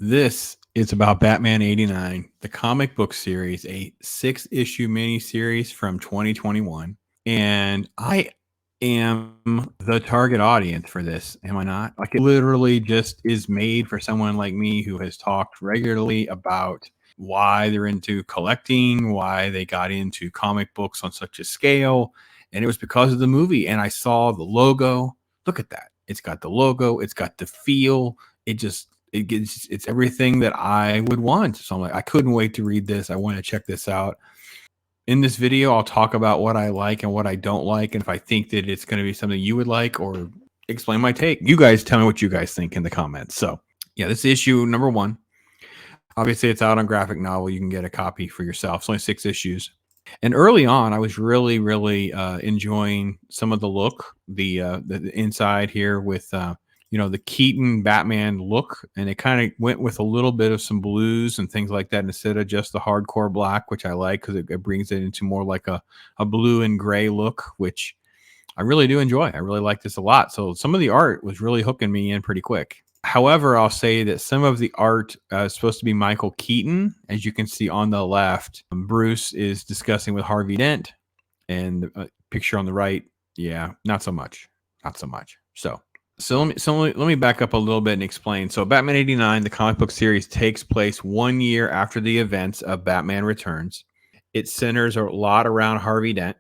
This is about Batman 89, the comic book series, a 6-issue miniseries from 2021. And I am the target audience for this, am I not? Like, it literally just is made for someone like me who has talked regularly about why they're into collecting, why they got into comic books on such a scale. And it was because of the movie. And I saw the logo. Look at that. It's got the logo, it's got the feel. It's everything that I would want. So I'm like, I couldn't wait to read this. I want to check this out. In this video, I'll talk about what I like and what I don't like, and if I think that it's going to be something you would like, or explain my take. You guys tell me what you guys think in the comments. So yeah, this is issue number 1. Obviously, it's out on graphic novel. You can get a copy for yourself. It's only 6 issues. And early on, I was really enjoying some of the look, the inside here with the Keaton Batman look, and it kind of went with a little bit of some blues and things like that instead of just the hardcore black, which I like because it brings it into more like a blue and gray look, which I really do enjoy. I really like this a lot. So some of the art was really hooking me in pretty quick. However, I'll say that some of the art is supposed to be Michael Keaton. As you can see on the left, Bruce is discussing with Harvey Dent, and the picture on the right, yeah, not so much. Not so much. So let me back up a little bit and explain. So Batman 89, the comic book series, takes place 1 year after the events of Batman Returns. It centers a lot around Harvey Dent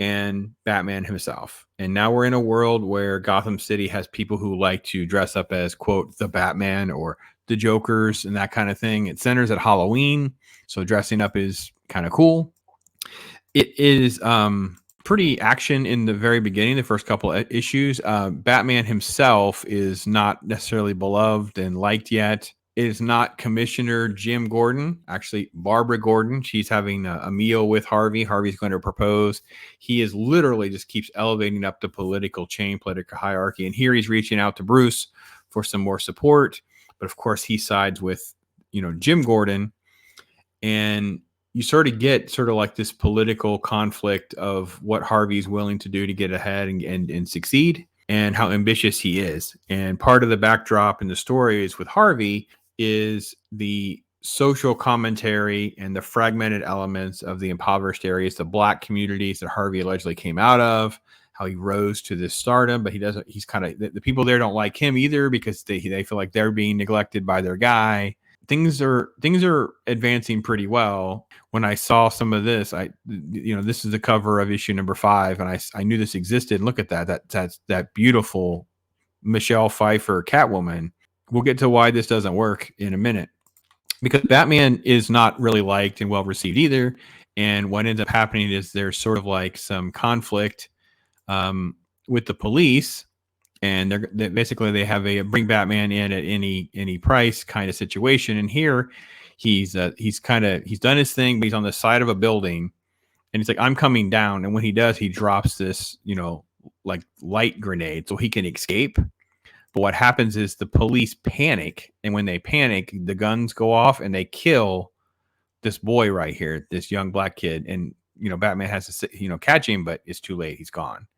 and Batman himself. And now we're in a world where Gotham City has people who like to dress up as, quote, the Batman or the Jokers and that kind of thing. It centers at Halloween, so dressing up is kind of cool. It is pretty action in the very beginning, the first couple of issues. Batman himself is not necessarily beloved and liked yet. It is not Commissioner Jim Gordon, actually Barbara Gordon. She's having a meal with Harvey. Harvey's going to propose. He is literally just keeps elevating up the political chain, political hierarchy. And here he's reaching out to Bruce for some more support. But of course, he sides with, Jim Gordon. And you sort of get sort of like this political conflict of what Harvey's willing to do to get ahead and succeed, and how ambitious he is. And part of the backdrop in the story is with Harvey is the social commentary and the fragmented elements of the impoverished areas, the black communities that Harvey allegedly came out of, how he rose to this stardom, but he's kind of, the people there don't like him either because they feel like they're being neglected by their guy. Things are advancing pretty well. When I saw some of this, this is the cover of issue number 5, and I knew this existed. And look at that beautiful Michelle Pfeiffer Catwoman. We'll get to why this doesn't work in a minute, because Batman is not really liked and well received either. And what ends up happening is there's sort of like some conflict with the police. And they basically they have a bring Batman in at any price kind of situation. And here he's done his thing, but he's on the side of a building, and he's like, I'm coming down. And when he does, he drops this, like light grenade so he can escape. But what happens is the police panic, and when they panic, the guns go off and they kill this boy right here, this young black kid. And Batman has to catch him, but it's too late. He's gone.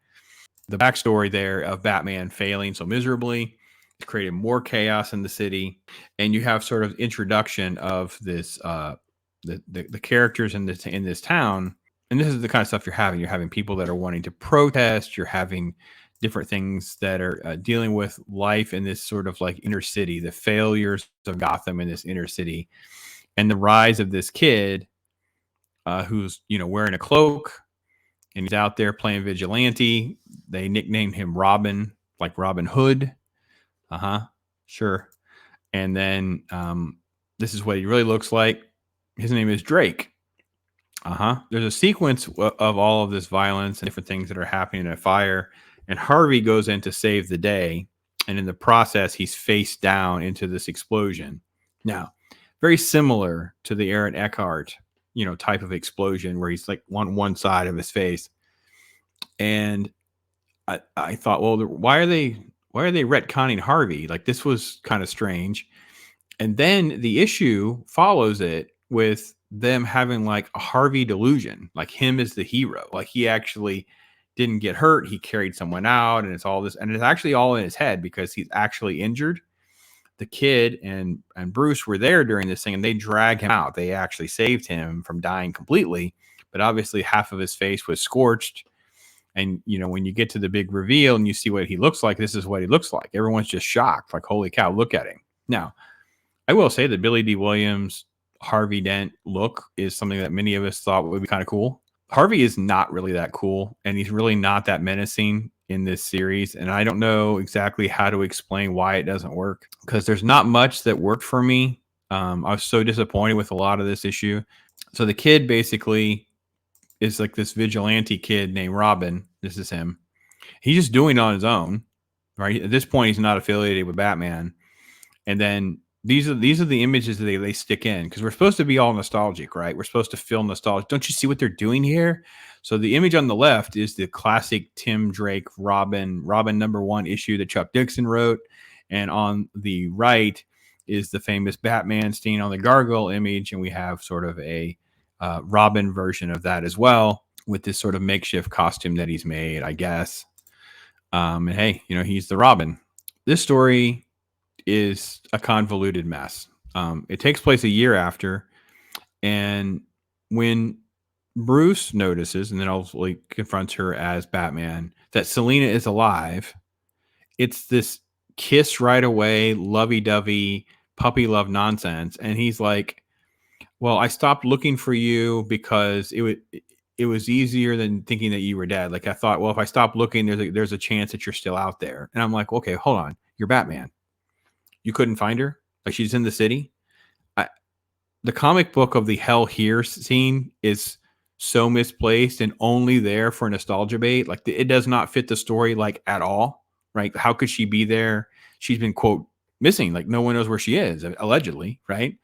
The backstory there of Batman failing so miserably has created more chaos in the city, and you have sort of introduction of this the characters in this town, and this is the kind of stuff you're having. You're having people that are wanting to protest. You're having different things that are dealing with life in this sort of like inner city, the failures of Gotham in this inner city, and the rise of this kid who's wearing a cloak. And he's out there playing vigilante. They nicknamed him Robin, like Robin Hood. Sure. And then this is what he really looks like. His name is Drake. There's a sequence of all of this violence and different things that are happening in a fire. And Harvey goes in to save the day. And in the process, he's face down into this explosion. Now, very similar to the Aaron Eckhart type of explosion where he's like on one side of his face. And I thought, well, why are they retconning Harvey? Like, this was kind of strange. And then the issue follows it with them having like a Harvey delusion, like him is the hero. Like, he actually didn't get hurt. He carried someone out, and it's all this, and it's actually all in his head because he's actually injured. the kid and Bruce were there during this thing, and they drag him out. They actually saved him from dying completely, but obviously half of his face was scorched. And when you get to the big reveal and you see what he looks like, this is what he looks like. Everyone's just shocked, like, holy cow, look at him. Now, I will say that Billy D. Williams' Harvey Dent look is something that many of us thought would be kind of cool. Harvey is not really that cool, and he's really not that menacing in this series. And I don't know exactly how to explain why it doesn't work, because there's not much that worked for me. I was so disappointed with a lot of this issue. So the kid basically is like this vigilante kid named Robin. This is him. He's just doing it on his own, right? At this point, he's not affiliated with Batman. And then these are the images that they stick in, because we're supposed to be all nostalgic, right? We're supposed to feel nostalgic. Don't you see what they're doing here? So the image on the left is the classic Tim Drake Robin #1 issue that Chuck Dixon wrote. And on the right is the famous Batman stain on the gargoyle image. And we have sort of a Robin version of that as well, with this sort of makeshift costume that he's made, I guess. And hey, he's the Robin. This story is a convoluted mess. It takes place a year after, and when Bruce notices and then ultimately confronts her as Batman that Selina is alive, it's this kiss right away, lovey-dovey, puppy love nonsense. And he's like, well, I stopped looking for you because it was easier than thinking that you were dead. Like, I thought, well, if I stop looking, there's a chance that you're still out there. And I'm like, okay, hold on. You're Batman. You couldn't find her? Like, she's in the city? The comic book of the Hell Here scene is so misplaced and only there for nostalgia bait. Like, it does not fit the story, like, at all, right? How could she be there? She's been, quote, missing. Like, no one knows where she is, allegedly, right?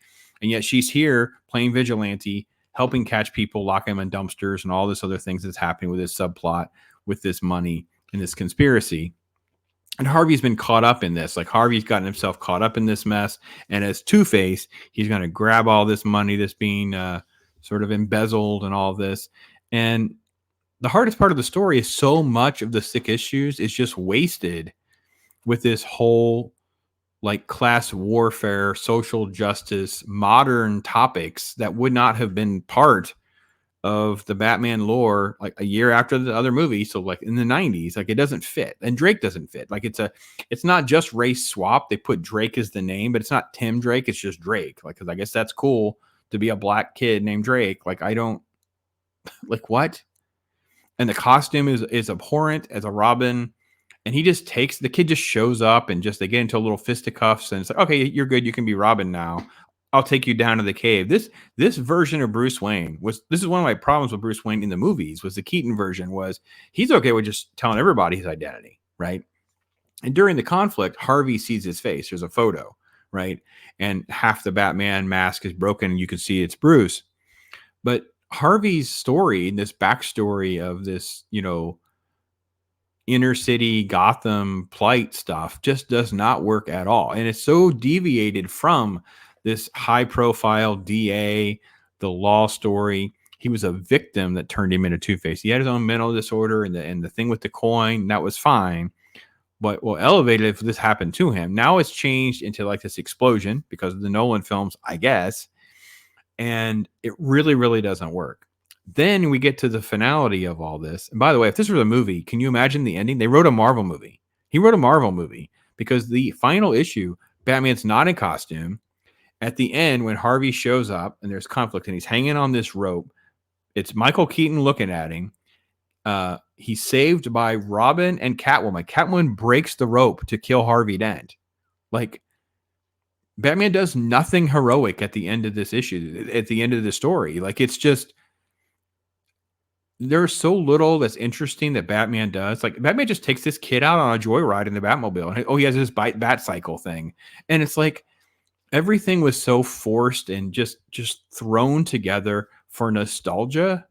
And yet she's here playing vigilante, helping catch people, lock them in dumpsters, and all this other things that's happening with this subplot, with this money and this conspiracy. And Harvey's been caught up in this. Like, Harvey's gotten himself caught up in this mess. And as Two-Face, he's going to grab all this money that's being sort of embezzled and all this. And the hardest part of the story is so much of the sick issues is just wasted with this whole, like, class warfare, social justice, modern topics that would not have been part of the Batman lore like a year after the other movie. So like in the 90s, like, it doesn't fit, and Drake doesn't fit. Like, it's not just race swap. They put Drake as the name, but it's not Tim Drake. It's just Drake. Like, cause I guess that's cool to be a black kid named Drake. Like, I don't like what? And the costume is abhorrent as a Robin. And he just the kid just shows up and they get into a little fisticuffs, and it's like, okay, you're good. You can be Robin now. I'll take you down to the cave. This version of Bruce Wayne this is one of my problems with Bruce Wayne in the movies, was the Keaton version was he's okay with just telling everybody his identity, right? And during the conflict, Harvey sees his face. There's a photo, right? And half the Batman mask is broken and you can see it's Bruce. But Harvey's story, this backstory of this, inner city Gotham plight stuff just does not work at all. And it's so deviated from this high profile DA, the law story. He was a victim that turned him into Two-Face. He had his own mental disorder, and the thing with the coin, that was fine. But what elevated if this happened to him. Now it's changed into like this explosion because of the Nolan films, I guess. And it really, really doesn't work. Then we get to the finality of all this. And by the way, if this was a movie, can you imagine the ending? They wrote a Marvel movie. He wrote a Marvel movie because the final issue, Batman's not in costume. At the end, when Harvey shows up and there's conflict and he's hanging on this rope, it's Michael Keaton looking at him. He's saved by Robin and Catwoman. Catwoman breaks the rope to kill Harvey Dent. Like, Batman does nothing heroic at the end of this issue, at the end of the story. Like, it's just, there's so little that's interesting that Batman does. Like, Batman just takes this kid out on a joyride in the Batmobile. And, he has this bat cycle thing. And it's like, everything was so forced and just thrown together for nostalgia.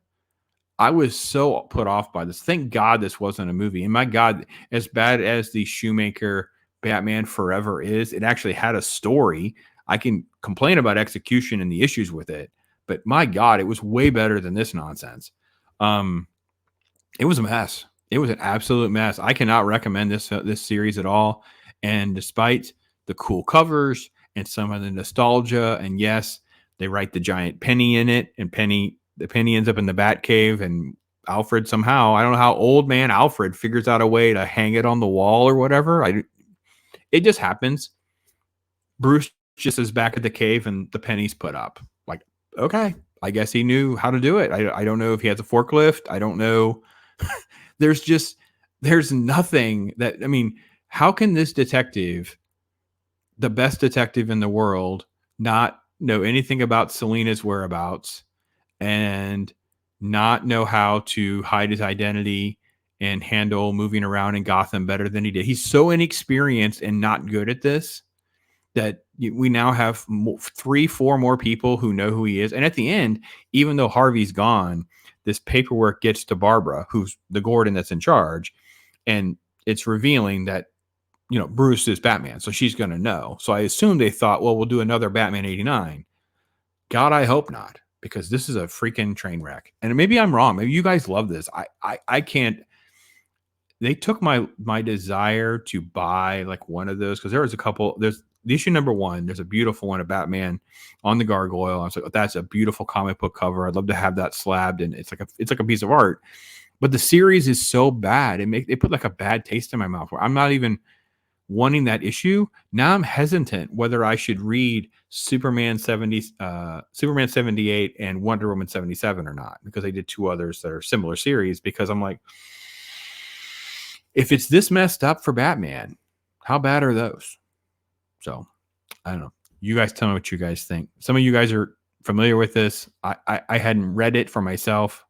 I was so put off by this. Thank God this wasn't a movie. And my God, as bad as the Schumacher Batman Forever is, it actually had a story. I can complain about execution and the issues with it, but my God, it was way better than this nonsense. It was a mess. It was an absolute mess. I cannot recommend this series at all. And despite the cool covers and some of the nostalgia. And yes, they write the giant penny in it, and the penny ends up in the Batcave, and Alfred somehow, I don't know how old man Alfred figures out a way to hang it on the wall or whatever. It just happens. Bruce just is back at the cave and the penny's put up. Like, okay, I guess he knew how to do it. I don't know if he has a forklift. I don't know. there's nothing that, I mean, how can this detective, the best detective in the world, not know anything about Selena's whereabouts and not know how to hide his identity and handle moving around in Gotham better than he did? He's so inexperienced and not good at this that we now have 3-4 more people who know who he is. And at the end, even though Harvey's gone, this paperwork gets to Barbara, who's the Gordon that's in charge, and it's revealing that, you know, Bruce is Batman, so she's going to know. So I assume they thought, well, we'll do another Batman 89. God, I hope not, because this is a freaking train wreck. And maybe I'm wrong. Maybe you guys love this. I can't. They took my desire to buy like one of those, because there was a couple. There's the issue number 1. There's a beautiful one of Batman on the gargoyle. I was like, oh, that's a beautiful comic book cover. I'd love to have that slabbed, and it's like a piece of art. But the series is so bad. They put like a bad taste in my mouth where I'm not even wanting that issue. Now I'm hesitant whether I should read Superman 78 and Wonder Woman 77 or not, because they did 2 others that are similar series, because I'm like, if it's this messed up for Batman, how bad are those? So I don't know. You guys tell me what you guys think. Some of you guys are familiar with this. I hadn't read it for myself.